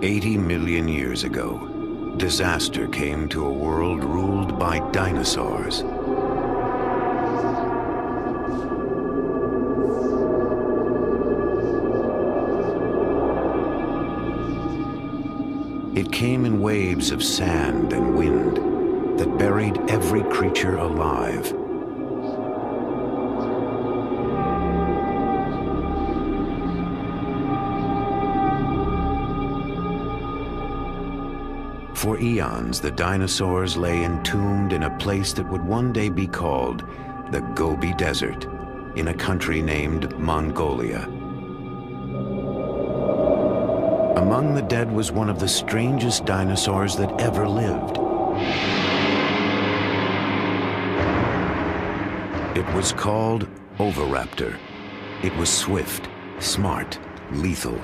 80 million years ago, disaster came to a world ruled by dinosaurs. It came in waves of sand and wind that buried every creature alive. For eons, the dinosaurs lay entombed in a place that would one day be called the Gobi Desert, in a country named Mongolia. Among the dead was one of the strangest dinosaurs that ever lived. It was called Oviraptor. It was swift, smart, lethal.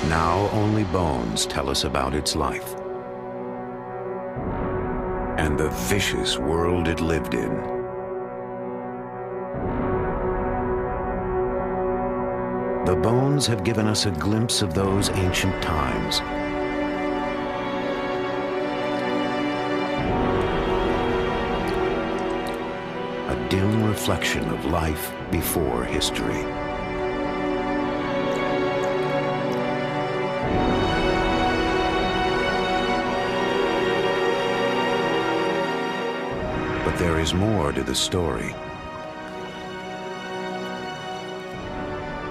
Now only bones tell us about its life and the vicious world it lived in. The bones have given us a glimpse of those ancient times. A dim reflection of life before history. But there is more to the story.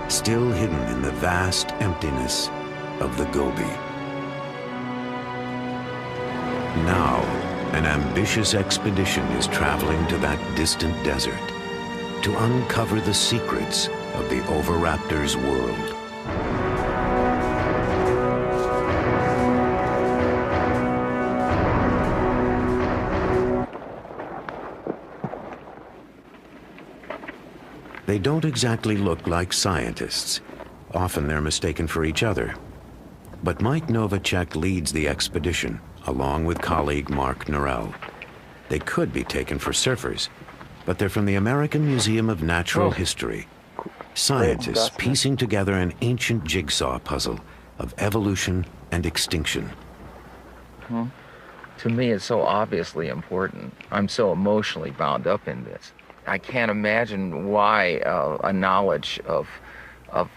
Still hidden in the vast emptiness of the Gobi. Now, an ambitious expedition is traveling to that distant desert to uncover the secrets of the Oviraptor's world. They don't exactly look like scientists. Often they're mistaken for each other. But Mike Novacek leads the expedition, along with colleague Mark Norell. They could be taken for surfers, but they're from the American Museum of Natural History. Scientists piecing together an ancient jigsaw puzzle of evolution and extinction. To me, it's so obviously important. I'm so emotionally bound up in this. I can't imagine why a knowledge of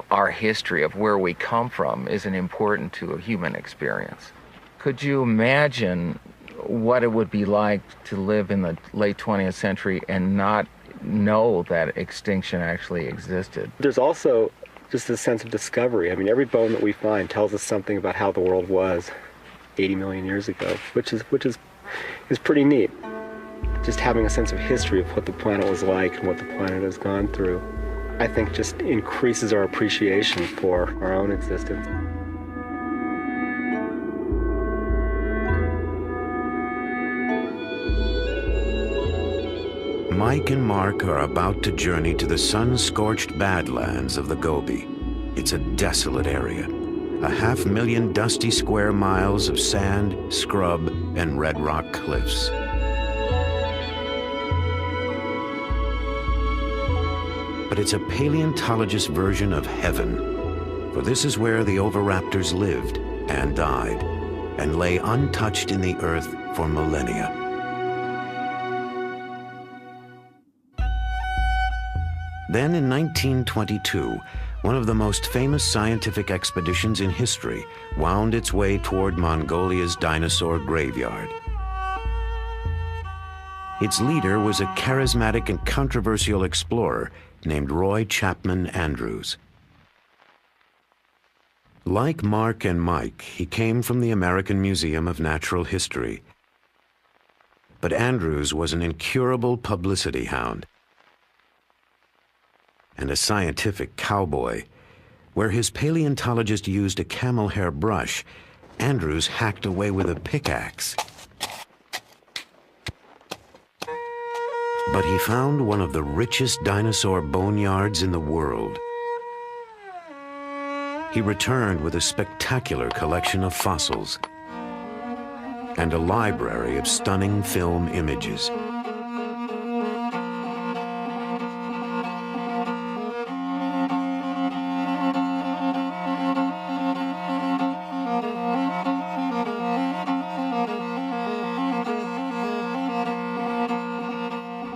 our history, of where we come from, isn't important to a human experience. Could you imagine what it would be like to live in the late 20th century and not know that extinction actually existed? There's also just a sense of discovery. I mean, every bone that we find tells us something about how the world was 80 million years ago, which is pretty neat. Just having a sense of history of what the planet was like and what the planet has gone through, I think just increases our appreciation for our own existence. Mike and Mark are about to journey to the sun-scorched badlands of the Gobi. It's a desolate area, 500,000 dusty square miles of sand, scrub, and red rock cliffs. But it's a paleontologist's version of heaven, for this is where the Oviraptors lived and died, and lay untouched in the earth for millennia. Then in 1922, one of the most famous scientific expeditions in history wound its way toward Mongolia's dinosaur graveyard. Its leader was a charismatic and controversial explorer named Roy Chapman Andrews. Like Mark and Mike, he came from the American Museum of Natural History. But Andrews was an incurable publicity hound and a scientific cowboy. Where his paleontologist used a camel hair brush, Andrews hacked away with a pickaxe. But he found one of the richest dinosaur boneyards in the world. He returned with a spectacular collection of fossils and a library of stunning film images.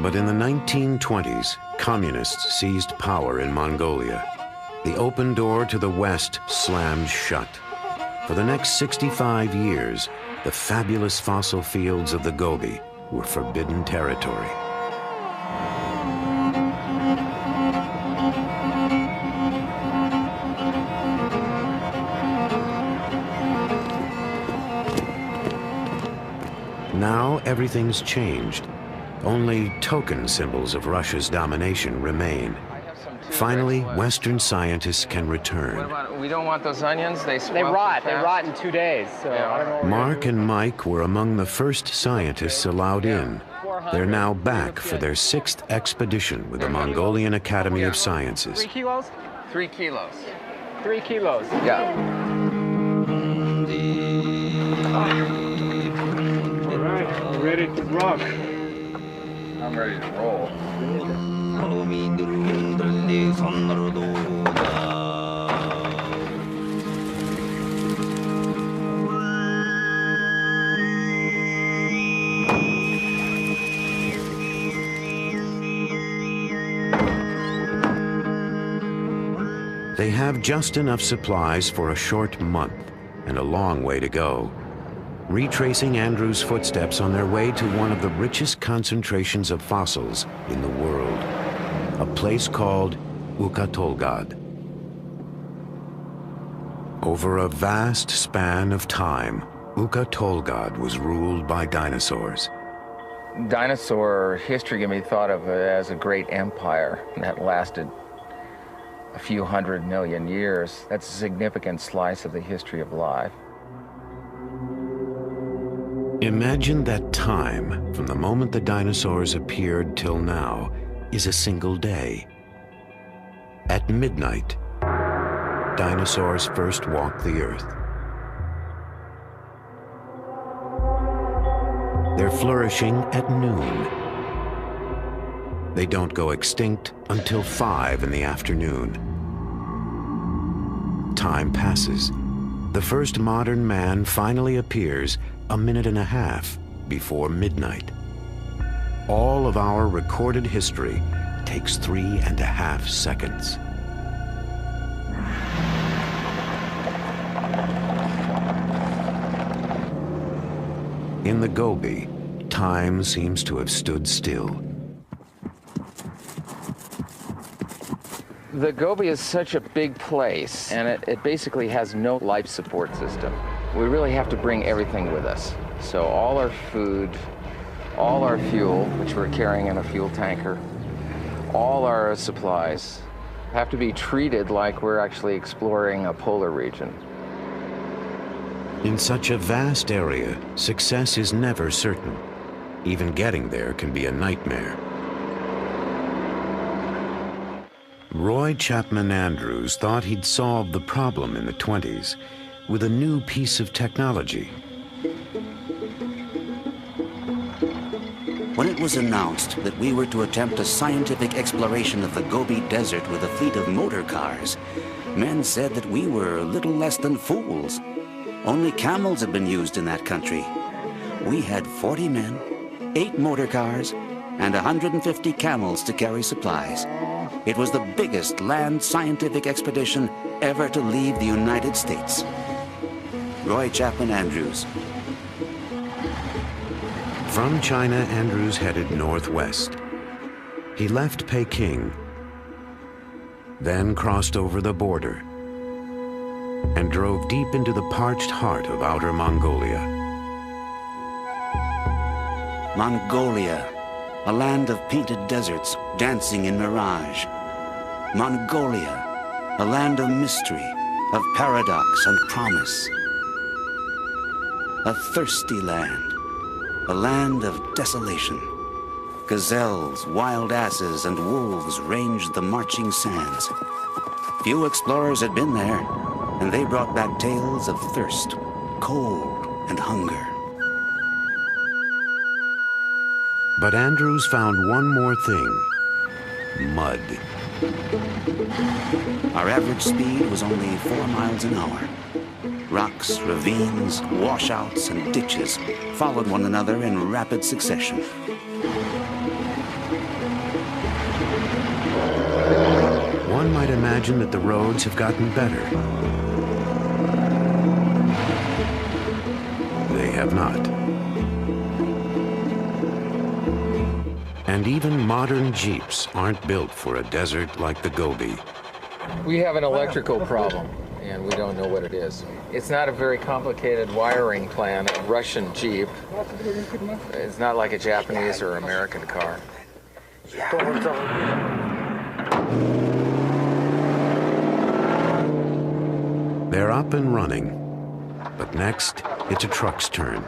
But in the 1920s, communists seized power in Mongolia. The open door to the west slammed shut. For the next 65 years, the fabulous fossil fields of the Gobi were forbidden territory. Now everything's changed. Only token symbols of Russia's domination remain. Finally, Western scientists can return. What about, we don't want those onions? They rot. They rot in 2 days. So Yeah. I don't know what we're Mark gonna and Mike were among the first scientists allowed in. They're now back for their 6th expedition with the Mongolian Academy of do. Sciences. 3 kilos? 3 kilos. 3 kilos. Yeah. All right, we're ready to rock. I'm ready to roll. They have just enough supplies for a short month and a long way to go, retracing Andrew's footsteps on their way to one of the richest concentrations of fossils in the world, a place called Ukatolgad. Over a vast span of time, Ukatolgad was ruled by dinosaurs. Dinosaur history can be thought of as a great empire that lasted a few 100 million years. That's a significant slice of the history of life. Imagine that time from the moment the dinosaurs appeared till now is a single day. At midnight, dinosaurs first walked the earth. They're flourishing at noon. They don't go extinct until 5 in the afternoon. Time passes. The first modern man finally appears a minute and a half before midnight. All of our recorded history takes 3.5 seconds. In the Gobi, time seems to have stood still. The Gobi is such a big place, and it basically has no life support system. We really have to bring everything with us. So all our food, all our fuel, which we're carrying in a fuel tanker, all our supplies have to be treated like we're actually exploring a polar region. In such a vast area, success is never certain. Even getting there can be a nightmare. Roy Chapman Andrews thought he'd solved the problem in the 20s with a new piece of technology. When it was announced that we were to attempt a scientific exploration of the Gobi Desert with a fleet of motor cars, men said that we were little less than fools. Only camels had been used in that country. We had 40 men, 8 motor cars, and 150 camels to carry supplies. It was the biggest land scientific expedition ever to leave the United States. Roy Chapman Andrews. From China, Andrews headed northwest. He left Peking, then crossed over the border, and drove deep into the parched heart of outer Mongolia. Mongolia, a land of painted deserts dancing in mirage. Mongolia, a land of mystery, of paradox and promise. A thirsty land, a land of desolation. Gazelles, wild asses, and wolves ranged the marching sands. Few explorers had been there, and they brought back tales of thirst, cold, and hunger. But Andrews found one more thing: mud. Our average speed was only 4 miles an hour. Rocks, ravines, washouts, and ditches followed one another in rapid succession. one might imagine that the roads have gotten better. They have not. And even modern Jeeps aren't built for a desert like the Gobi. We have an electrical problem, and we don't know what it is. It's not a very complicated wiring plan. A Russian Jeep. It's not like a Japanese or American car. They're up and running, but next, it's a truck's turn.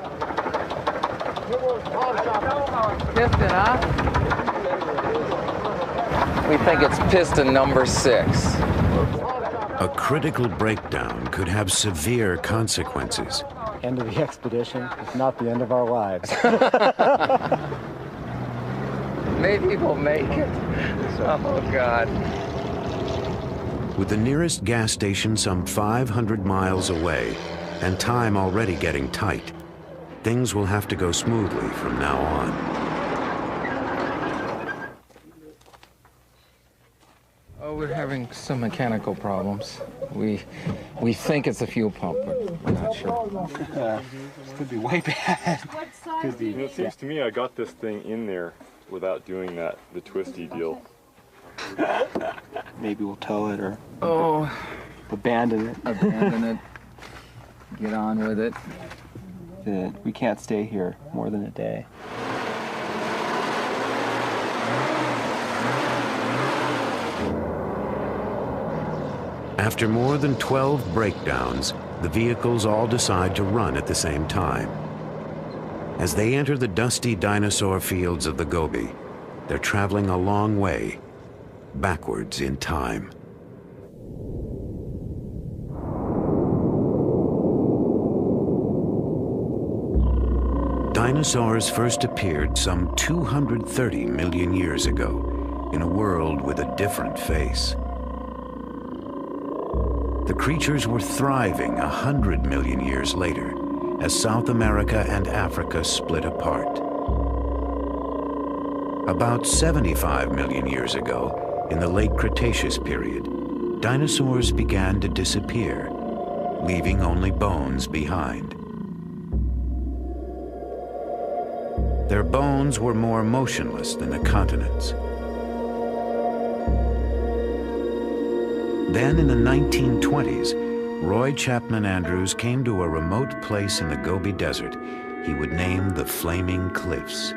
Piston, huh? We think it's piston number 6. A critical breakdown could have severe consequences. End of the expedition, if not the end of our lives. Maybe we'll make it. Oh, God. With the nearest gas station some 500 miles away and time already getting tight, things will have to go smoothly from now on. Oh, we're having some mechanical problems. We think it's a fuel pump, but we're not sure. This could be way bad. Could be. It seems to me I got this thing in there without doing the twisty deal. Maybe we'll tow it or abandon it. Abandon it. Get on with it. We can't stay here more than a day. After more than 12 breakdowns, the vehicles all decide to run at the same time. As they enter the dusty dinosaur fields of the Gobi, they're traveling a long way, backwards in time. Dinosaurs first appeared some 230 million years ago in a world with a different face. The creatures were thriving 100 million years later as South America and Africa split apart. About 75 million years ago, in the late Cretaceous period, dinosaurs began to disappear, leaving only bones behind. Their bones were more motionless than the continents. Then in the 1920s, Roy Chapman Andrews came to a remote place in the Gobi Desert he would name the Flaming Cliffs.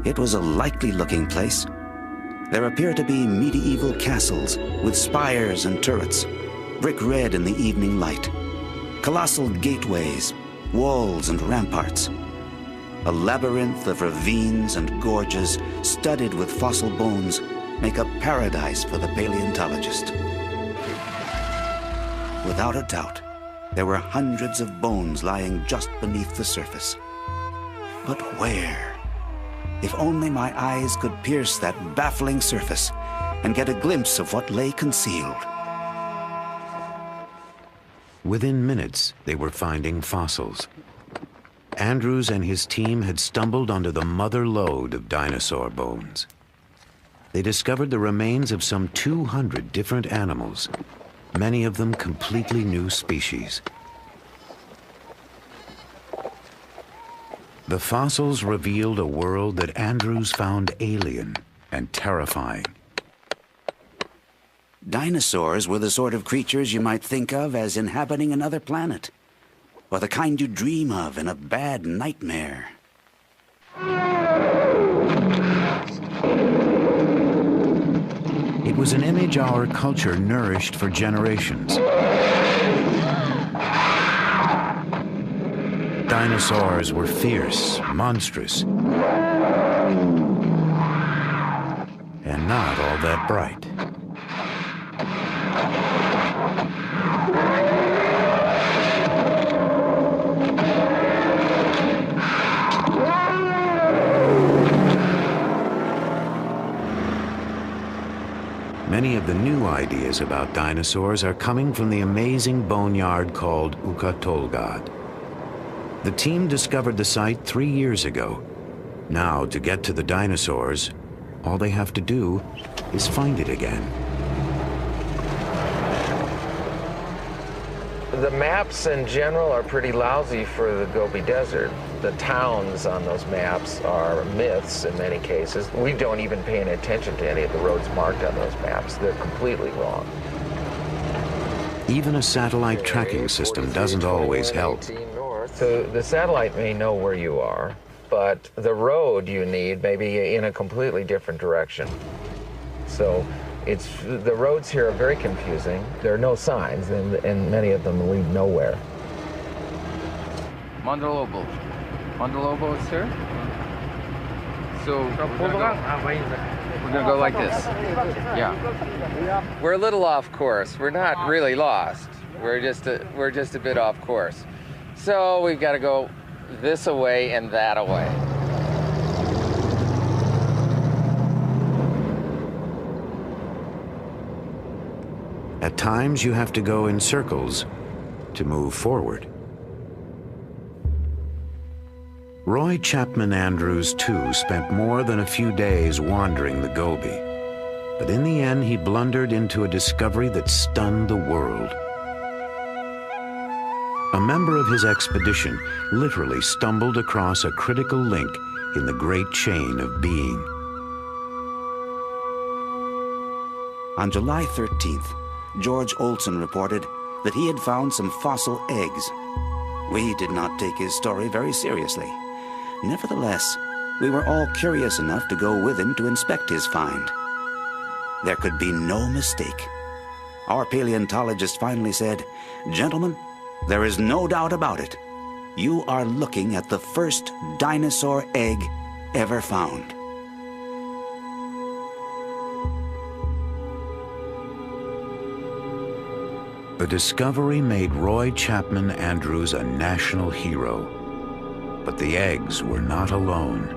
It was a likely-looking place. There appeared to be medieval castles with spires and turrets, brick red in the evening light, colossal gateways, walls and ramparts. A labyrinth of ravines and gorges studded with fossil bones make a paradise for the paleontologist. Without a doubt, there were hundreds of bones lying just beneath the surface. But where? If only my eyes could pierce that baffling surface and get a glimpse of what lay concealed. Within minutes, they were finding fossils. Andrews and his team had stumbled onto the mother lode of dinosaur bones. They discovered the remains of some 200 different animals, many of them completely new species. The fossils revealed a world that Andrews found alien and terrifying. Dinosaurs were the sort of creatures you might think of as inhabiting another planet, or the kind you dream of in a bad nightmare. It was an image our culture nourished for generations. Dinosaurs were fierce, monstrous, and not all that bright. Many of the new ideas about dinosaurs are coming from the amazing boneyard called Ukatolgad. The team discovered the site 3 years ago, Now, to get to the dinosaurs, all they have to do is find it again. The maps in general are pretty lousy for the Gobi Desert. The towns on those maps are myths in many cases. We don't even pay any attention to any of the roads marked on those maps. They're completely wrong. Even a satellite tracking system doesn't always help. So the satellite may know where you are, but the road you need may be in a completely different direction. So the roads here are very confusing. There are no signs, and many of them lead nowhere. Mandalobo. Mandalobo is here. So we're gonna go like this. Yeah. We're a little off course. We're not really lost. We're just a bit off course. So we've got to go this away and that away. At times, you have to go in circles to move forward. Roy Chapman Andrews, too, spent more than a few days wandering the Gobi. But in the end, he blundered into a discovery that stunned the world. A member of his expedition literally stumbled across a critical link in the great chain of being. On July 13th, George Olson reported that he had found some fossil eggs. We did not take his story very seriously. Nevertheless, we were all curious enough to go with him to inspect his find. There could be no mistake. Our paleontologist finally said, "Gentlemen, there is no doubt about it. You are looking at the first dinosaur egg ever found." The discovery made Roy Chapman Andrews a national hero. But the eggs were not alone.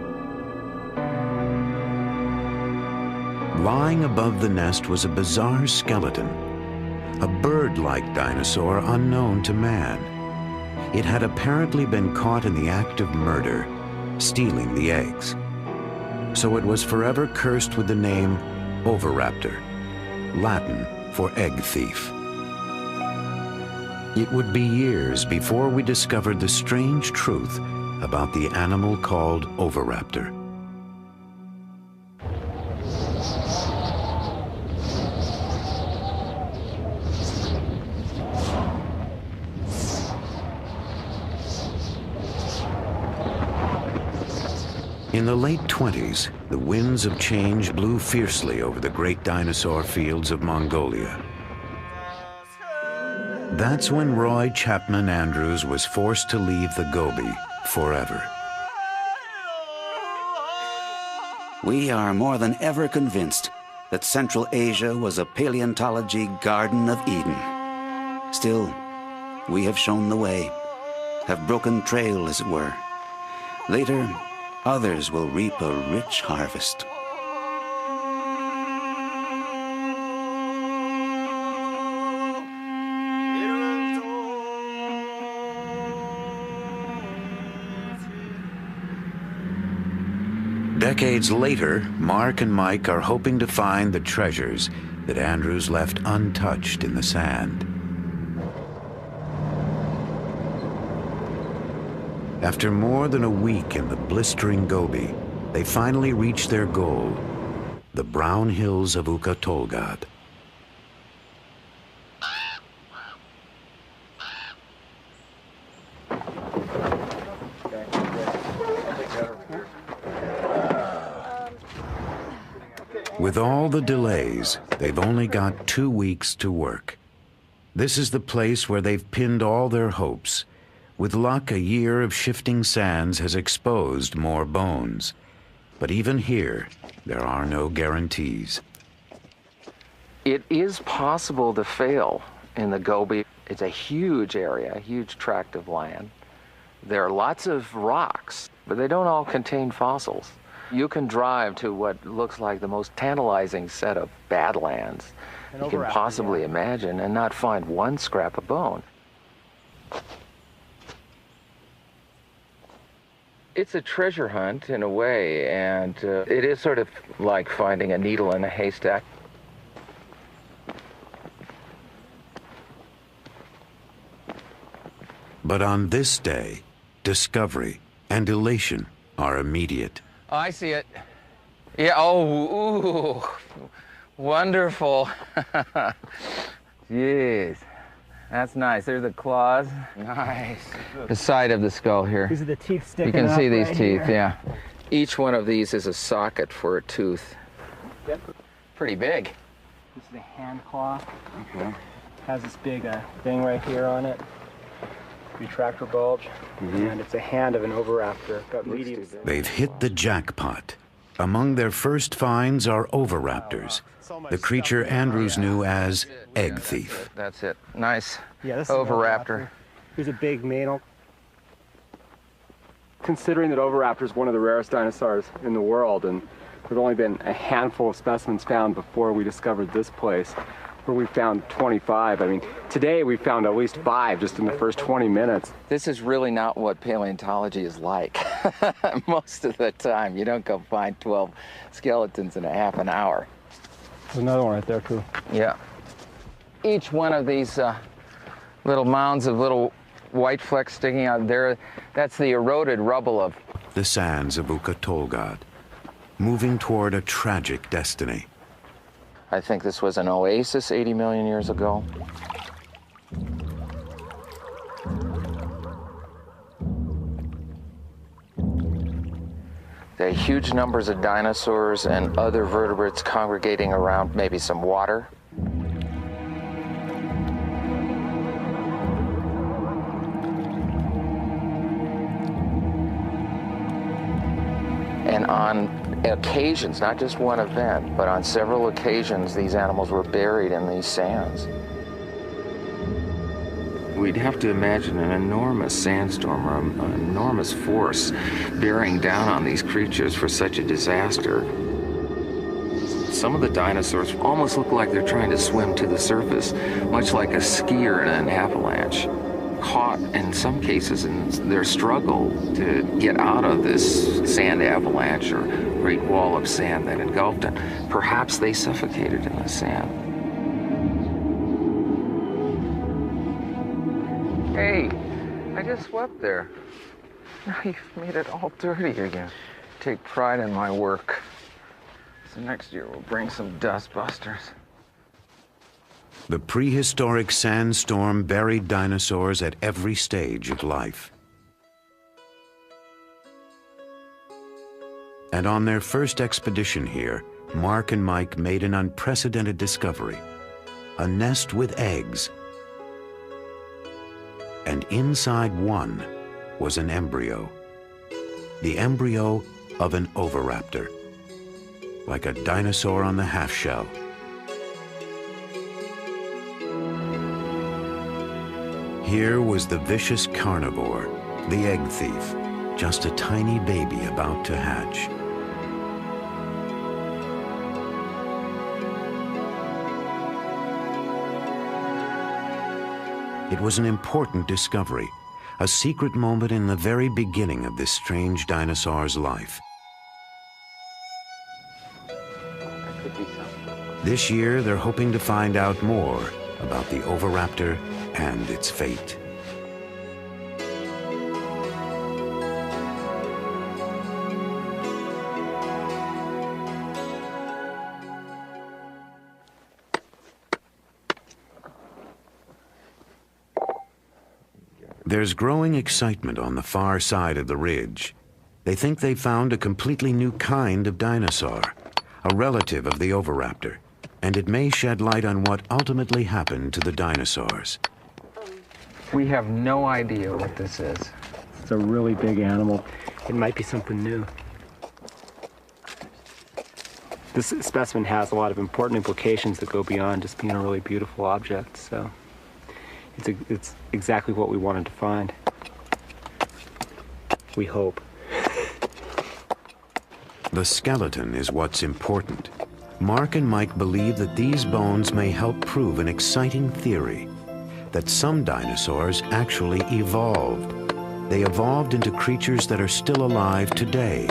Lying above the nest was a bizarre skeleton, a bird-like dinosaur unknown to man. It had apparently been caught in the act of murder, stealing the eggs. So it was forever cursed with the name Oviraptor, Latin for egg thief. It would be years before we discovered the strange truth about the animal called Oviraptor. In the late 20s, the winds of change blew fiercely over the great dinosaur fields of Mongolia. That's when Roy Chapman Andrews was forced to leave the Gobi forever. We are more than ever convinced that Central Asia was a paleontology Garden of Eden. Still, we have shown the way, have broken trail, as it were. Later, others will reap a rich harvest. Decades later, Mark and Mike are hoping to find the treasures that Andrews left untouched in the sand. After more than a week in the blistering Gobi, they finally reach their goal, the brown hills of Ukha-Tolgod. With all the delays, they've only got 2 weeks to work. This is the place where they've pinned all their hopes. With luck, a year of shifting sands has exposed more bones. But even here, there are no guarantees. It is possible to fail in the Gobi. It's a huge area, a huge tract of land. There are lots of rocks, but they don't all contain fossils. You can drive to what looks like the most tantalizing set of badlands you can possibly imagine and not find one scrap of bone. It's a treasure hunt in a way, and it is sort of like finding a needle in a haystack. But on this day, discovery and elation are immediate. Oh, I see it. Yeah, oh, ooh, wonderful. Yes, that's nice. There's the claws. Nice. The side of the skull here. These are the teeth sticking You can see these right teeth, here. yeah. Each one of these is a socket for a tooth. Yep. Pretty big. This is the hand claw. Okay. Has this big thing right here on it. Retractor bulge. And it's a hand of an oviraptor. Got medium. They've hit the jackpot. Among their first finds are oviraptors, the creature Andrews knew as egg thief. That's it. Nice. Yeah, this is an Oviraptor. Here's a big male. Considering that Oviraptor is one of the rarest dinosaurs in the world, and there've only been a handful of specimens found before we discovered this place, where we found 25. I mean, today we found at least 5 just in the first 20 minutes. This is really not what paleontology is like. Most of the time, you don't go find 12 skeletons in a half an hour. There's another one right there, too. Yeah. Each one of these little mounds of little white flecks sticking out there, that's the eroded rubble of The sands of Ukatolgad, moving toward a tragic destiny. I think this was an oasis 80 million years ago. There are huge numbers of dinosaurs and other vertebrates congregating around maybe some water. And on occasions, not just one event, but on several occasions, these animals were buried in these sands. We'd have to imagine an enormous sandstorm or an enormous force bearing down on these creatures for such a disaster. Some of the dinosaurs almost look like they're trying to swim to the surface, much like a skier in an avalanche, caught in some cases in their struggle to get out of this sand avalanche or great wall of sand that engulfed them. Perhaps they suffocated in the sand. Hey, I just swept there. Now you've made it all dirty again. Take pride in my work. So next year we'll bring some dust busters. The prehistoric sandstorm buried dinosaurs at every stage of life. And on their first expedition here, Mark and Mike made an unprecedented discovery: a nest with eggs. And inside one was an embryo. The embryo of an oviraptor, like a dinosaur on the half-shell. Here was the vicious carnivore, the egg thief, just a tiny baby about to hatch. It was an important discovery, a secret moment in the very beginning of this strange dinosaur's life. This year, they're hoping to find out more about the oviraptor and its fate. There's growing excitement on the far side of the ridge. They think they found a completely new kind of dinosaur, a relative of the oviraptor, and it may shed light on what ultimately happened to the dinosaurs. We have no idea what this is. It's a really big animal. It might be something new. This specimen has a lot of important implications that go beyond just being a really beautiful object, so it's exactly what we wanted to find. We hope. The skeleton is what's important. Mark and Mike believe that these bones may help prove an exciting theory, that some dinosaurs actually evolved they evolved into creatures that are still alive today.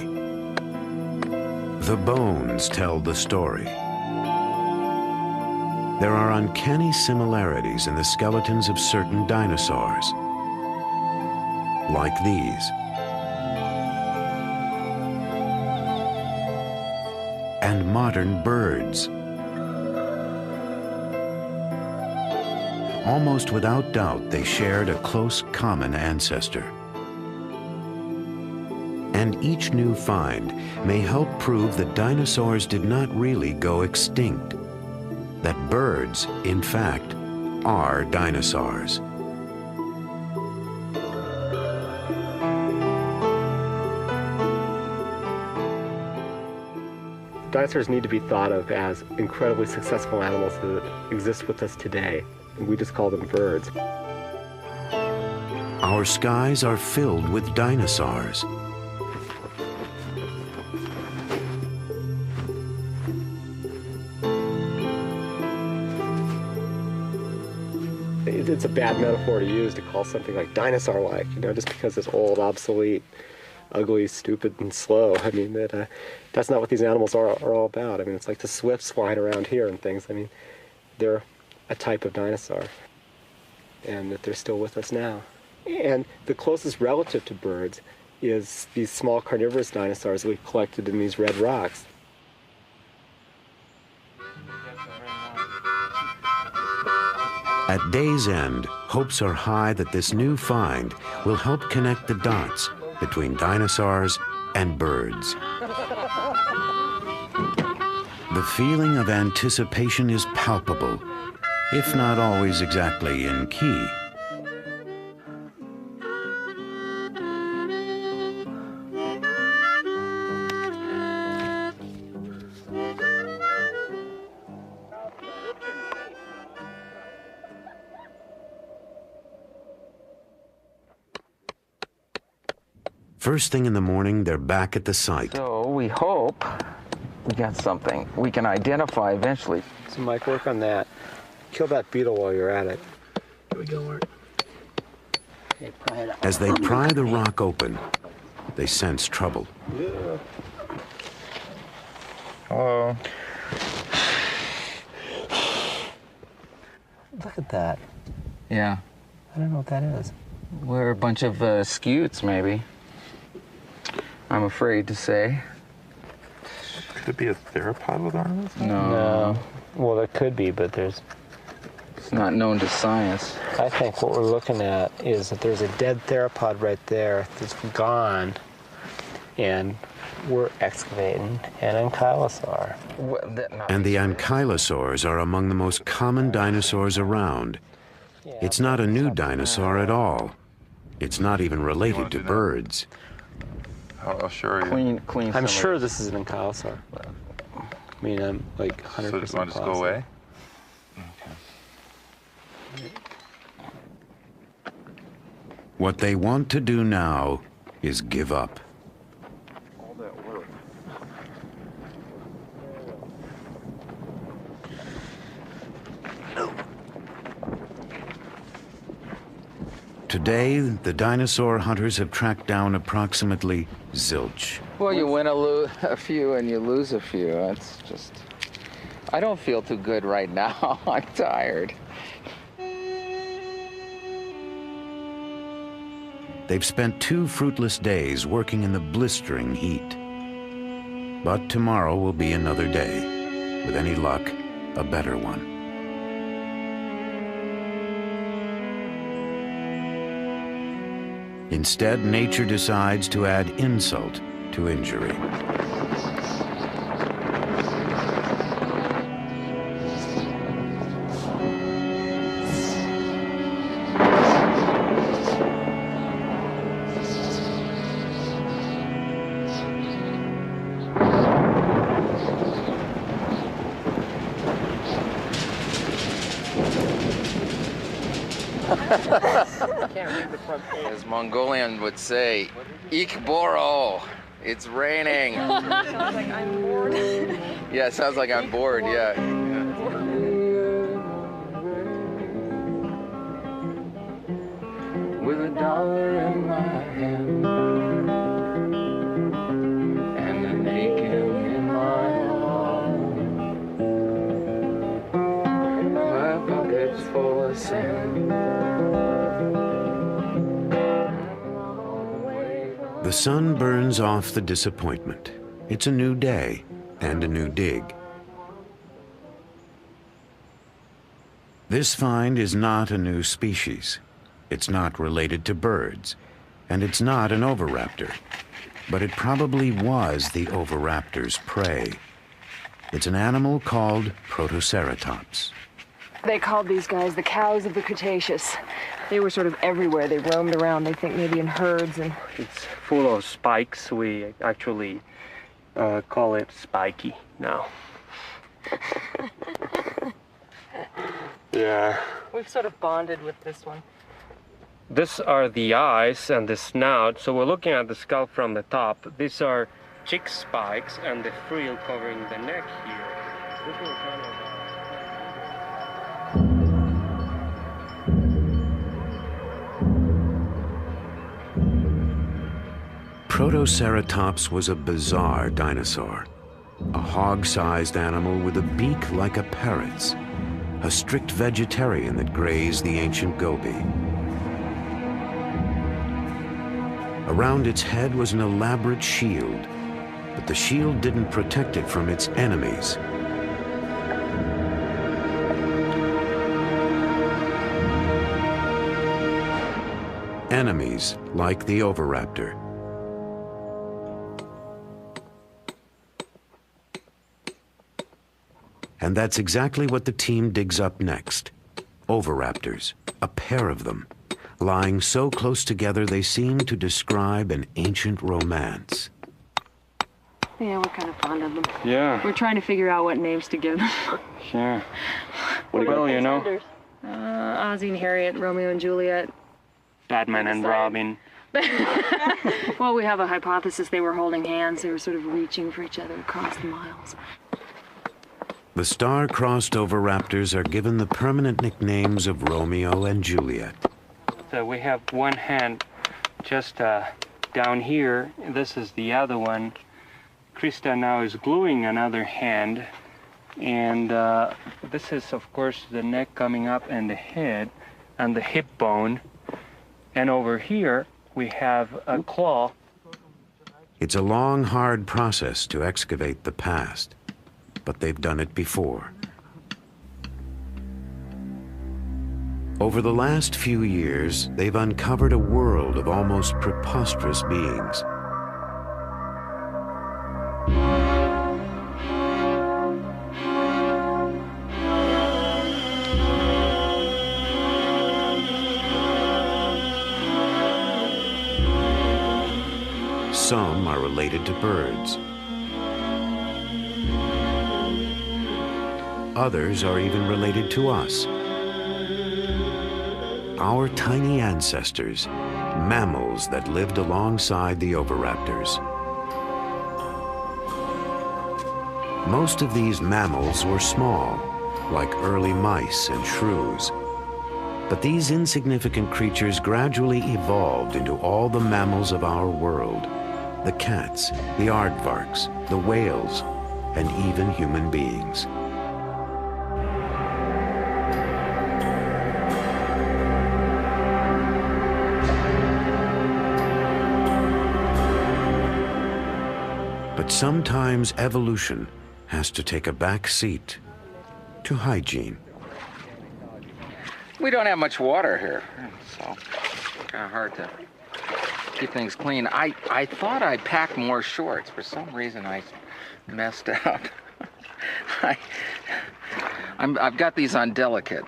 The bones tell the story. There are uncanny similarities in the skeletons of certain dinosaurs, like these. And modern birds. Almost without doubt, they shared a close common ancestor. And each new find may help prove that dinosaurs did not really go extinct, that birds, in fact, are dinosaurs. Dinosaurs need to be thought of as incredibly successful animals that exist with us today. We just call them birds. Our skies are filled with dinosaurs. It's a bad metaphor to use to call something like dinosaur-like, you know, just because it's old, obsolete, ugly, stupid, and slow. I mean, that's not what these animals are all about. I mean, it's like the swifts flying around here and things. I mean, they're a type of dinosaur, and that they're still with us now. And the closest relative to birds is these small carnivorous dinosaurs that we've collected in these red rocks. At day's end, hopes are high that this new find will help connect the dots between dinosaurs and birds. The feeling of anticipation is palpable, if not always exactly in key. First thing in the morning, they're back at the site. So we hope we got something we can identify eventually. So Mike, work on that. Kill that beetle while you're at it. Here we go, Art. As they pry the rock open, they sense trouble. Yeah. Hello. Look at that. Yeah. I don't know what that is. We're a bunch of scutes, maybe. I'm afraid to say. Could it be a theropod with arms? No. Well, there could be, but there's... It's not known to science. I think what we're looking at is that there's a dead theropod right there that's gone, and we're excavating an ankylosaur. And the ankylosaurs are among the most common dinosaurs around. It's not a new dinosaur at all. It's not even related to birds. I'll show you. Clean. I'm sure this is an ankylosaur. I mean, I'm like 100% So do you want to just go away? Okay. What they want to do now is give up. All that work. Today, the dinosaur hunters have tracked down approximately zilch. Well, you win a few and you lose a few. It's just... I don't feel too good right now. I'm tired. They've spent 2 fruitless days working in the blistering heat. But tomorrow will be another day. With any luck, a better one. Instead, nature decides to add insult to injury. As Mongolian would say, Ik Boro, it's raining. Sounds like I'm bored. Yeah, it sounds like I'm bored, yeah. With $1 in my The sun burns off the disappointment. It's a new day and a new dig. This find is not a new species. It's not related to birds, and it's not an oviraptor. But it probably was the oviraptor's prey. It's an animal called Protoceratops. They called these guys the cows of the Cretaceous. They were sort of everywhere. They roamed around, they think maybe in herds. And it's full of spikes. We actually call it spiky now. Yeah. we've sort of bonded with this one. These are the eyes and the snout. So we're looking at the skull from the top. These are cheek spikes and the frill covering the neck here. This will kind of... Protoceratops was a bizarre dinosaur. A hog-sized animal with a beak like a parrot's. A strict vegetarian that grazed the ancient Gobi. Around its head was an elaborate shield, but the shield didn't protect it from its enemies. Enemies like the oviraptor. And that's exactly what the team digs up next. Oviraptors, a pair of them, lying so close together they seem to describe an ancient romance. Yeah, we're kind of fond of them. Yeah. We're trying to figure out what names to give them. Sure. Well, you know. Ozzie and Harriet, Romeo and Juliet. Batman and Robin. Well, we have a hypothesis they were holding hands. They were sort of reaching for each other across the miles. The star-crossed oviraptors are given the permanent nicknames of Romeo and Juliet. So we have one hand just down here. This is the other one. Krista now is gluing another hand. And this is, of course, the neck coming up and the head and the hip bone. And over here, we have a claw. It's a long, hard process to excavate the past, but they've done it before. Over the last few years, they've uncovered a world of almost preposterous beings. Some are related to birds. Others are even related to us. Our tiny ancestors, mammals that lived alongside the oviraptors. Most of these mammals were small, like early mice and shrews. But these insignificant creatures gradually evolved into all the mammals of our world. The cats, the aardvarks, the whales, and even human beings. But sometimes evolution has to take a back seat to hygiene. We don't have much water here, so it's kind of hard to keep things clean. I thought I packed more shorts. For some reason, I messed up. I've got these on delicate.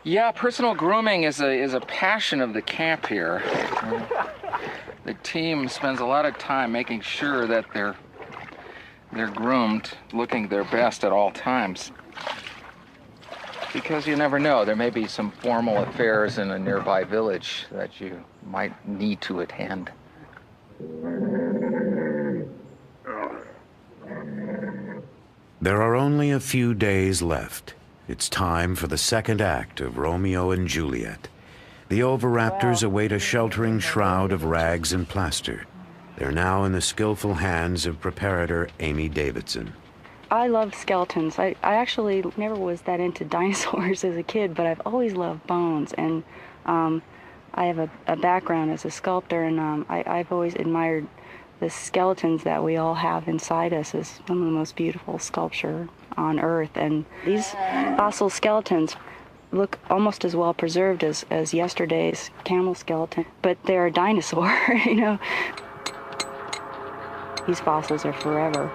Yeah, personal grooming is a passion of the camp here. The team spends a lot of time making sure that they're groomed, looking their best at all times. Because you never know, there may be some formal affairs in a nearby village that you might need to attend. There are only a few days left. It's time for the second act of Romeo and Juliet. The oviraptors await a sheltering shroud of rags and plaster. They're now in the skillful hands of preparator Amy Davidson. I love skeletons. I actually never was that into dinosaurs as a kid, but I've always loved bones. And I have a background as a sculptor, and I've always admired the skeletons that we all have inside us as some of the most beautiful sculpture on Earth. And these fossil skeletons look almost as well preserved as yesterday's camel skeleton, but they're a dinosaur, you know. These fossils are forever.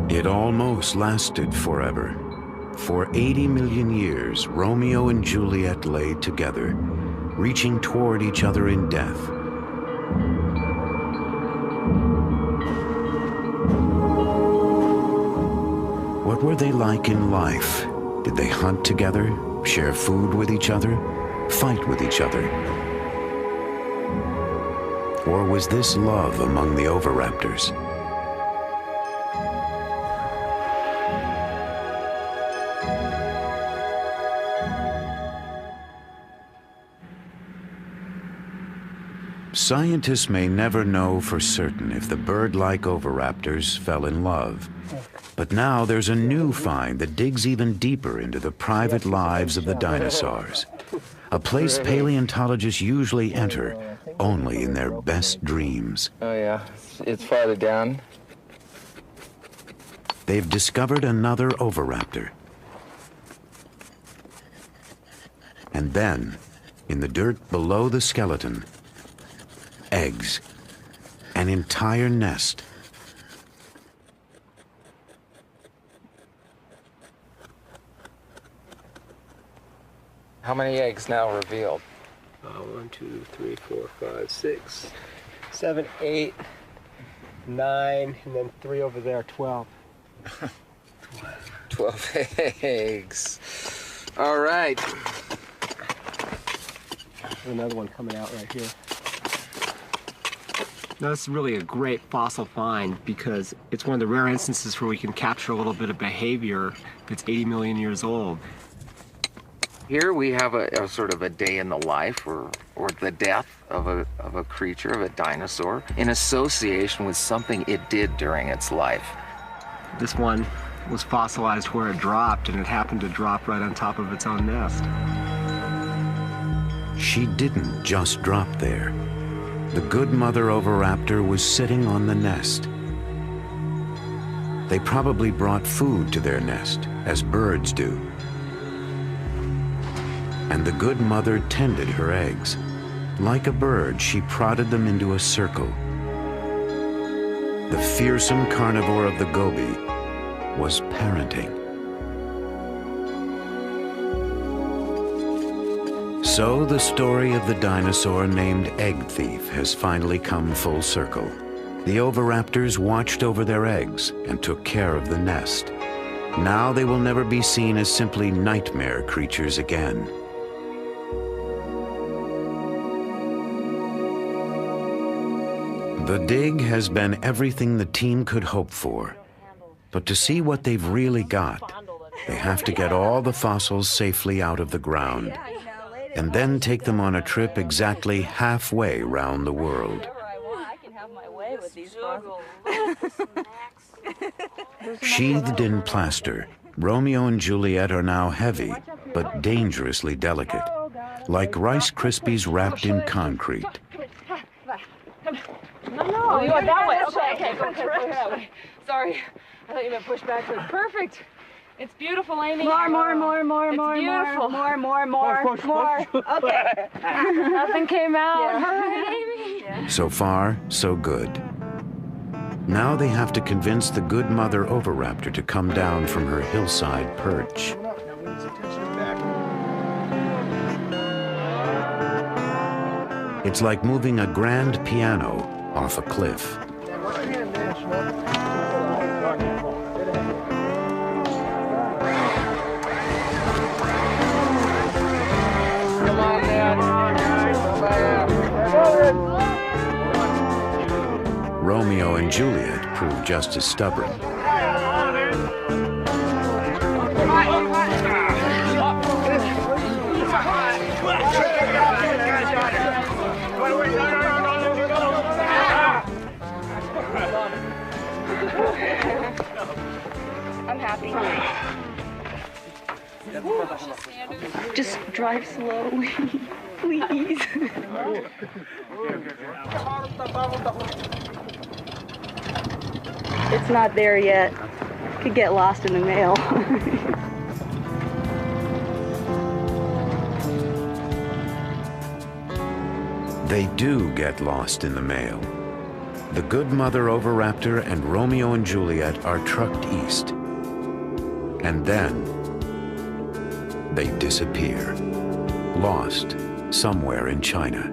It almost lasted forever. For 80 million years, Romeo and Juliet lay together, reaching toward each other in death. What were they like in life? Did they hunt together, share food with each other, fight with each other? Or was this love among the oviraptors? Scientists may never know for certain if the bird-like oviraptors fell in love. But now there's a new find that digs even deeper into the private lives of the dinosaurs. A place paleontologists usually enter only in their best dreams. Oh yeah, it's farther down. They've discovered another oviraptor. And then, in the dirt below the skeleton, eggs. An entire nest. How many eggs now revealed? 1, 2, 3, 4, 5, 6, 7, 8, 9, and then 3 over there, 12. 12 eggs. All right. There's another one coming out right here. Now, this is really a great fossil find because it's one of the rare instances where we can capture a little bit of behavior that's 80 million years old. Here we have a sort of a day in the life or the death of a creature, of a dinosaur, in association with something it did during its life. This one was fossilized where it dropped, and it happened to drop right on top of its own nest. She didn't just drop there. The good mother oviraptor was sitting on the nest. They probably brought food to their nest, as birds do. And the good mother tended her eggs. Like a bird, she prodded them into a circle. The fearsome carnivore of the Gobi was parenting. So the story of the dinosaur named Egg Thief has finally come full circle. The oviraptors watched over their eggs and took care of the nest. Now they will never be seen as simply nightmare creatures again. The dig has been everything the team could hope for. But to see what they've really got, they have to get all the fossils safely out of the ground, and then take them on a trip exactly halfway round the world. Sheathed in plaster, Romeo and Juliet are now heavy, but dangerously delicate, like Rice Krispies wrapped in concrete. No, you went that way. Okay, go that way. Sorry, I thought you meant push backwards. Perfect. It's beautiful, Amy. More. Okay. Nothing came out. Yeah. All right, Amy. Yeah. So far, so good. Now they have to convince the good mother oviraptor to come down from her hillside perch. It's like moving a grand piano off a cliff. Romeo and Juliet prove just as stubborn. I'm happy. Just drive slowly, please. It's not there yet. Could get lost in the mail. They do get lost in the mail. The good mother Oviraptor and Romeo and Juliet are trucked east. And then they disappear, lost somewhere in China.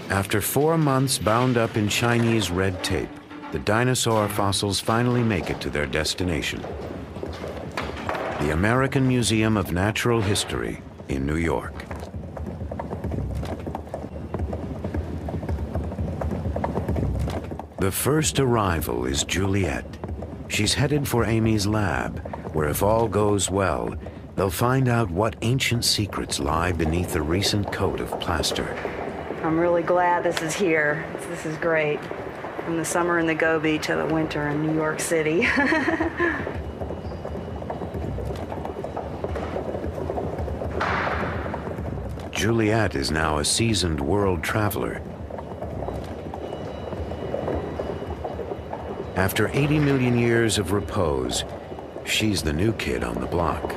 After 4 months bound up in Chinese red tape, the dinosaur fossils finally make it to their destination. The American Museum of Natural History in New York. The first arrival is Juliet. She's headed for Amy's lab, where if all goes well, they'll find out what ancient secrets lie beneath the recent coat of plaster. I'm really glad this is here. This is great. From the summer in the Gobi to the winter in New York City. Juliet is now a seasoned world traveler. After 80 million years of repose, she's the new kid on the block.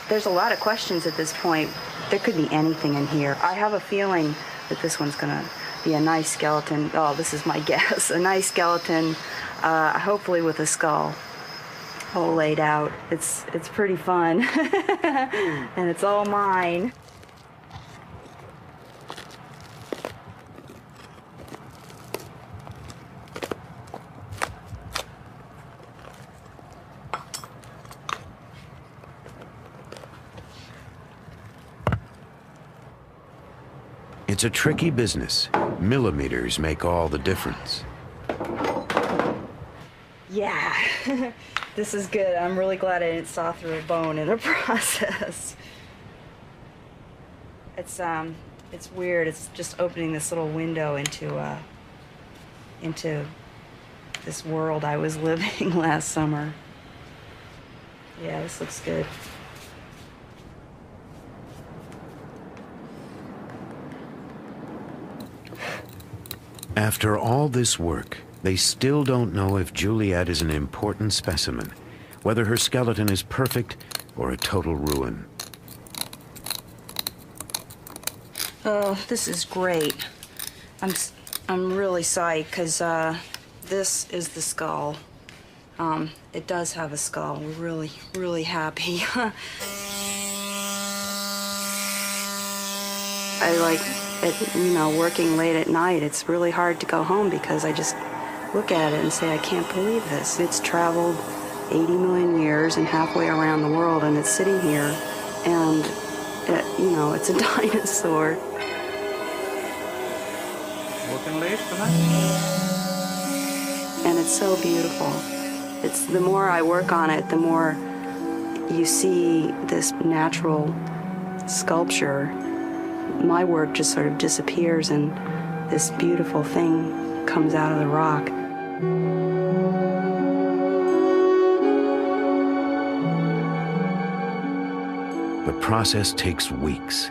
There's a lot of questions at this point. There could be anything in here. I have a feeling that this one's gonna be a nice skeleton. Oh, this is my guess. A nice skeleton, hopefully with a skull all laid out. It's pretty fun. And it's all mine. It's a tricky business. Millimeters make all the difference. Yeah, this is good. I'm really glad I didn't saw through a bone in the process. It's weird. It's just opening this little window into this world I was living last summer. Yeah, this looks good. After all this work, they still don't know if Juliet is an important specimen, whether her skeleton is perfect or a total ruin. Oh, this is great. I'm really psyched because this is the skull. It does have a skull. We're really, really happy. I like it, you know, working late at night. It's really hard to go home because I just look at it and say, I can't believe this. It's traveled 80 million years and halfway around the world, and it's sitting here, and you know, it's a dinosaur. Working late tonight? And it's so beautiful. It's the more I work on it, the more you see this natural sculpture. My work just sort of disappears and this beautiful thing comes out of the rock. The process takes weeks.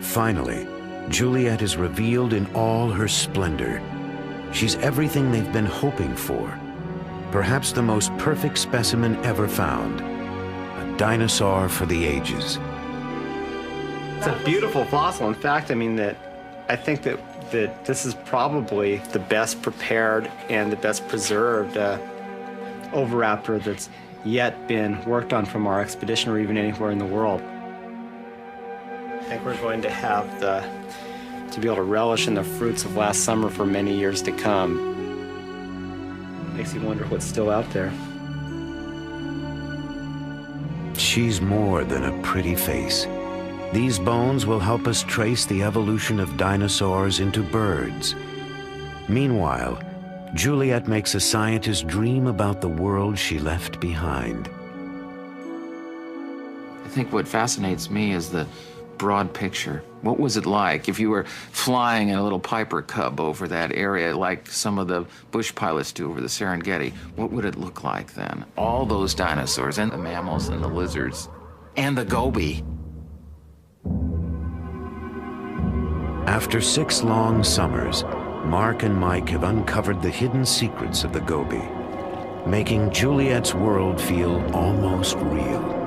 Finally, Juliet is revealed in all her splendor. She's everything they've been hoping for. Perhaps the most perfect specimen ever found. A dinosaur for the ages. It's a beautiful fossil. In fact, I mean, I think that this is probably the best prepared and the best preserved oviraptor that's yet been worked on from our expedition or even anywhere in the world. I think we're going to have to be able to relish in the fruits of last summer for many years to come. Makes you wonder what's still out there. She's more than a pretty face. These bones will help us trace the evolution of dinosaurs into birds. Meanwhile, Juliet makes a scientist dream about the world she left behind. I think what fascinates me is the broad picture. What was it like if you were flying in a little Piper Cub over that area like some of the bush pilots do over the Serengeti? What would it look like then? All those dinosaurs and the mammals and the lizards and the goby. After 6 long summers, Mark and Mike have uncovered the hidden secrets of the goby, making Juliet's world feel almost real.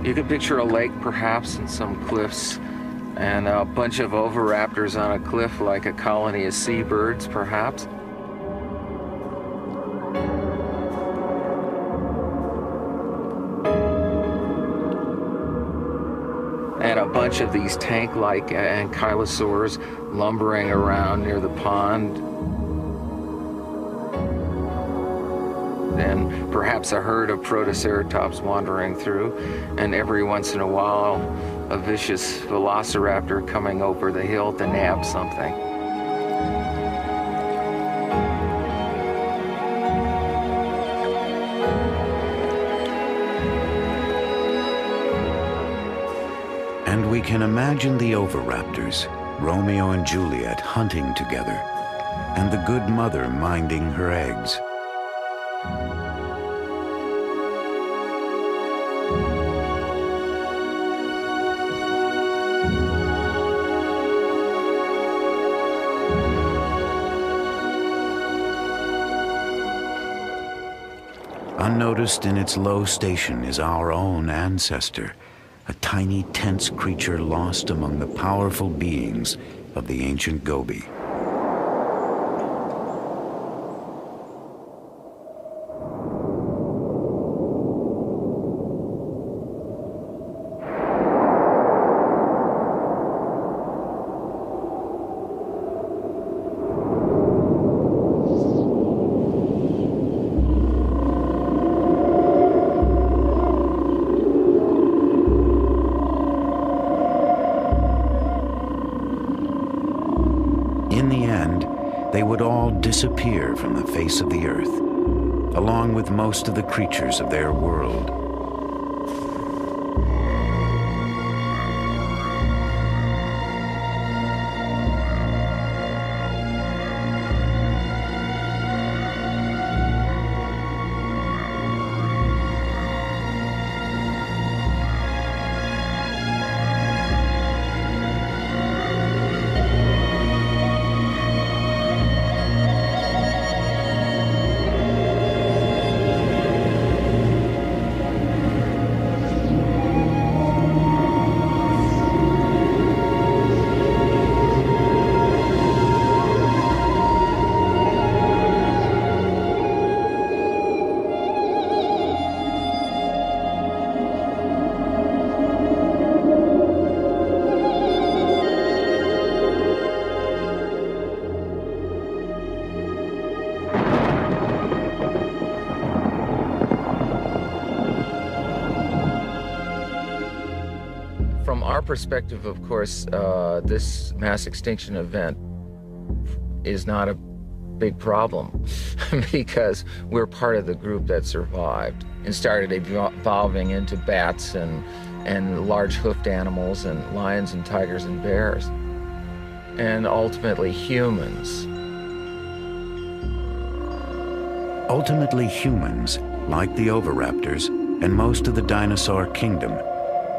You could picture a lake perhaps and some cliffs and a bunch of oviraptors on a cliff like a colony of seabirds perhaps. And a bunch of these tank-like ankylosaurs lumbering around near the pond. And perhaps a herd of protoceratops wandering through, and every once in a while a vicious velociraptor coming over the hill to nab something. And we can imagine the oviraptors, Romeo and Juliet hunting together, and the good mother minding her eggs. Unnoticed in its low station is our own ancestor, a tiny, tense creature lost among the powerful beings of the ancient goby. Disappear from the face of the earth, along with most of the creatures of their world. From our perspective, of course, this mass extinction event is not a big problem because we're part of the group that survived and started evolving into bats and large hoofed animals and lions and tigers and bears, and ultimately humans. Ultimately humans, like the oviraptors and most of the dinosaur kingdom,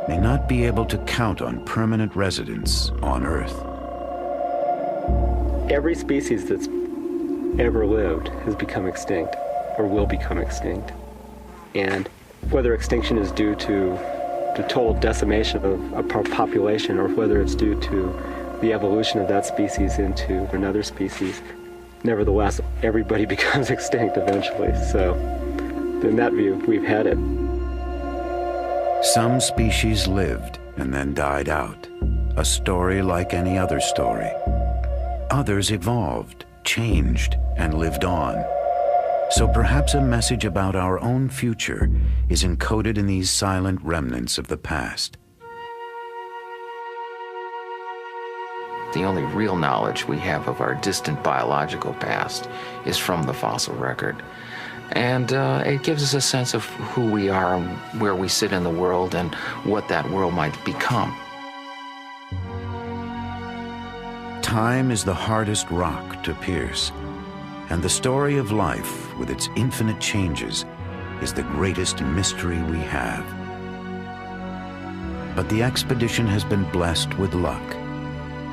may not be able to count on permanent residence on Earth. Every species that's ever lived has become extinct or will become extinct. And whether extinction is due to the total decimation of a population or whether it's due to the evolution of that species into another species, nevertheless, everybody becomes extinct eventually. So in that view, we've had it. Some species lived and then died out, a story like any other story. Others evolved, changed, and lived on. So perhaps a message about our own future is encoded in these silent remnants of the past. The only real knowledge we have of our distant biological past is from the fossil record. And it gives us a sense of who we are and where we sit in the world and what that world might become. Time is the hardest rock to pierce, and the story of life, with its infinite changes, is the greatest mystery we have. But the expedition has been blessed with luck.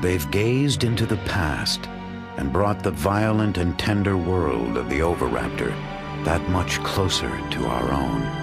They've gazed into the past and brought the violent and tender world of the oviraptor that much closer to our own.